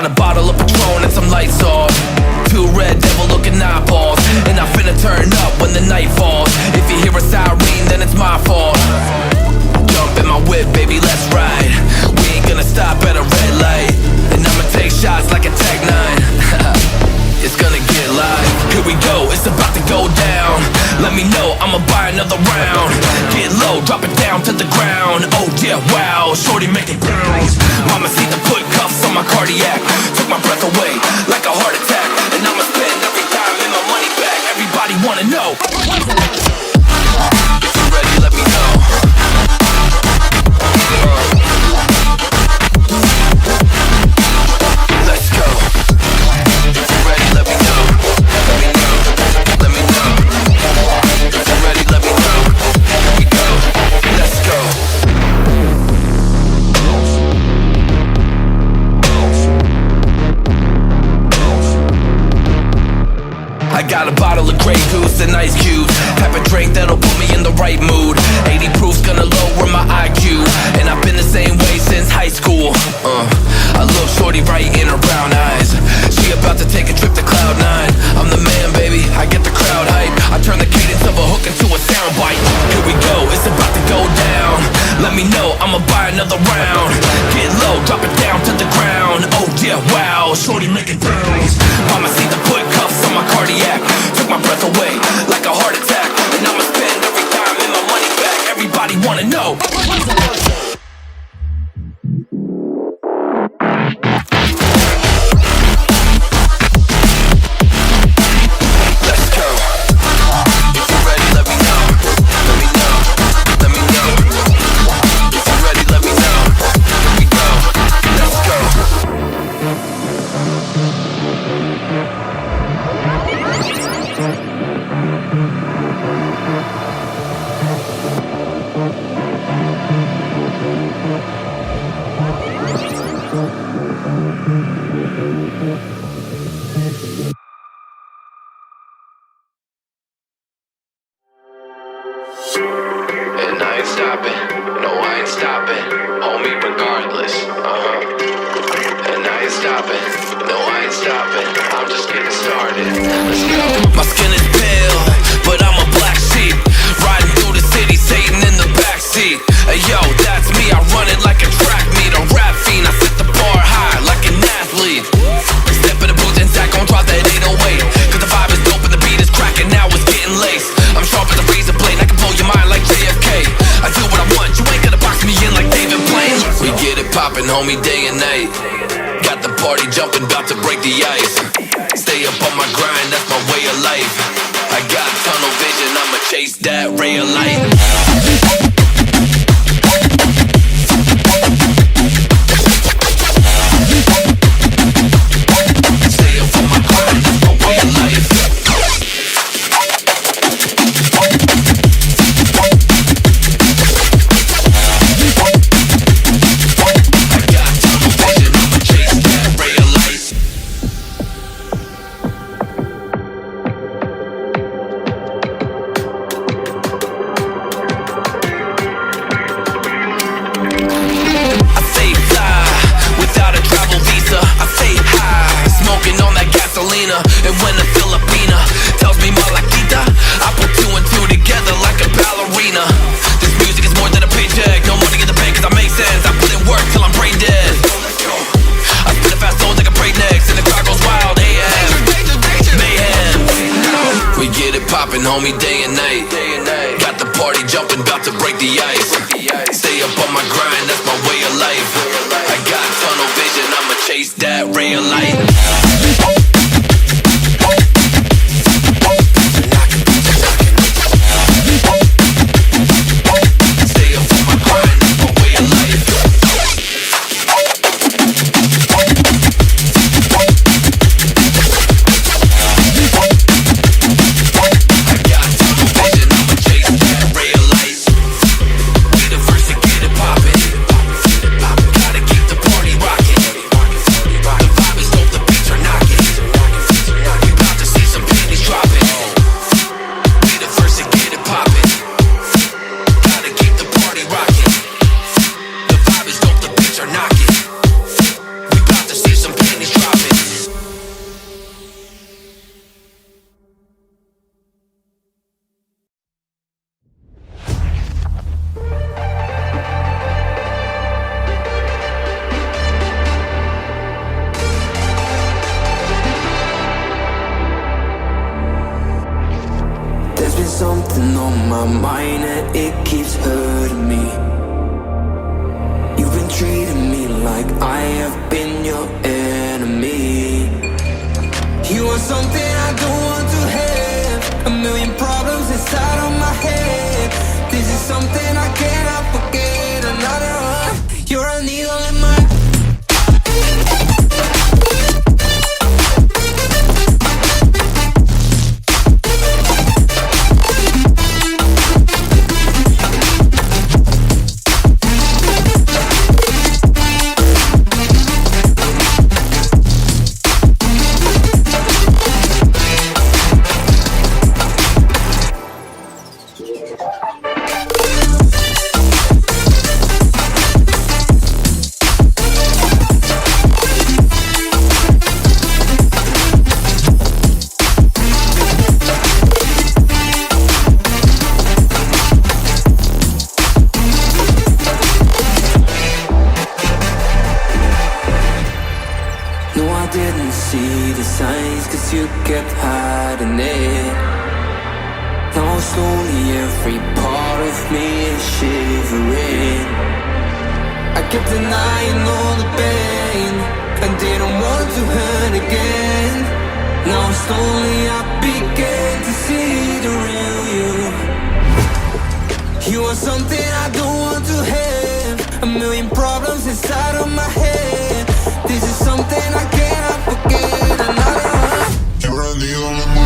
got a bottle of Patron and some lights off. Two red devil looking eyeballs, and I finna turn up when the night falls. If you hear a siren, then it's my fault. Jump in my whip, baby, let's ride. We ain't gonna stop at a red light, and I'ma take shots like a Tech 9. It's gonna get live. Here we go, it's about to go down. Let me know, I'ma buy another round. Get low, drop it down to the ground. Oh yeah, wow, shorty make it bounce. Mama see the put cuffs on my cardiac. Took my breath away like a heart attack. And I'ma spend every dime and my money back. Everybody wanna know. If you're ready, let me know. Let's go. If you're ready, let me know. Let me know. Let me know. If you're ready, let me know. Here we go. Let's go. I got a bottle of Grey Goose and ice cubes. Have a drink that'll put me in the right mood. 80 proof's gonna lower my IQ, and I've been the same way since high school. I look shorty right in her brown eyes. She about to take a trip to Cloud 9. I'm the man, baby, I get the crowd hype. I turn the cadence of a hook into a soundbite. Here we go, it's about to go down. Let me know, I'ma buy another round. Get low, drop it down to the ground. Oh yeah, wow, shorty make it bounce. Mama see the put cuffs on my cardiac. Took my breath away like a heart attack. And I'ma spend every dime and my money back. Everybody wanna know. And I ain't stopping, no I ain't stopping, homie regardless, And I ain't stopping, no I ain't stopping, I'm just getting started, let's go. My skin is pale, but I'm a black sheep, riding through the city, Satan in the backseat. Hey yo, that's me, I run it like a track meet, a rap fiend, I set the bar high like an athlete. Step in the booth and Zach gon' drop that 808, cause the vibe is dope and the beat is cracking, now it's getting laced. I'm sharp as a razor blade, I can blow your mind like JFK. I do what I want, you ain't gonna box me in like David Blaine. We get it poppin', homie, day and night. Got the party jumping, about to break the ice. Stay up on my grind, that's my way of life. I got tunnel vision, I'ma chase that ray of light. And when a Filipina tells me Malakita, I put two and two together like a ballerina. This music is more than a paycheck, no money in the bank cause I make sense. I put in work till I'm brain dead. I spit a fast soul like a breaknecks, and the crowd goes wild, AM, mayhem. We get it poppin', homie, day and night. Got the party jumping, about to break the ice. Stay up on my grind, that's my way of life. I got tunnel vision, I'ma chase that ray of light. Gotta keep the party rocking. The vibe is dope, the beats are knocking. There's something on my mind and it keeps hurting me. You've been treating me like I have been your enemy. You are something I don't want to have. A million problems inside of my head. This is something I cannot forget. Another one. You're a needle in my. You kept hiding it. Now slowly every part of me is shivering. I kept denying all the pain and didn't want to hurt again. Now slowly I began to see the real you. You are something I don't want to have. A million problems inside of my head. This is something I cannot forget. Another one. You're a needle in my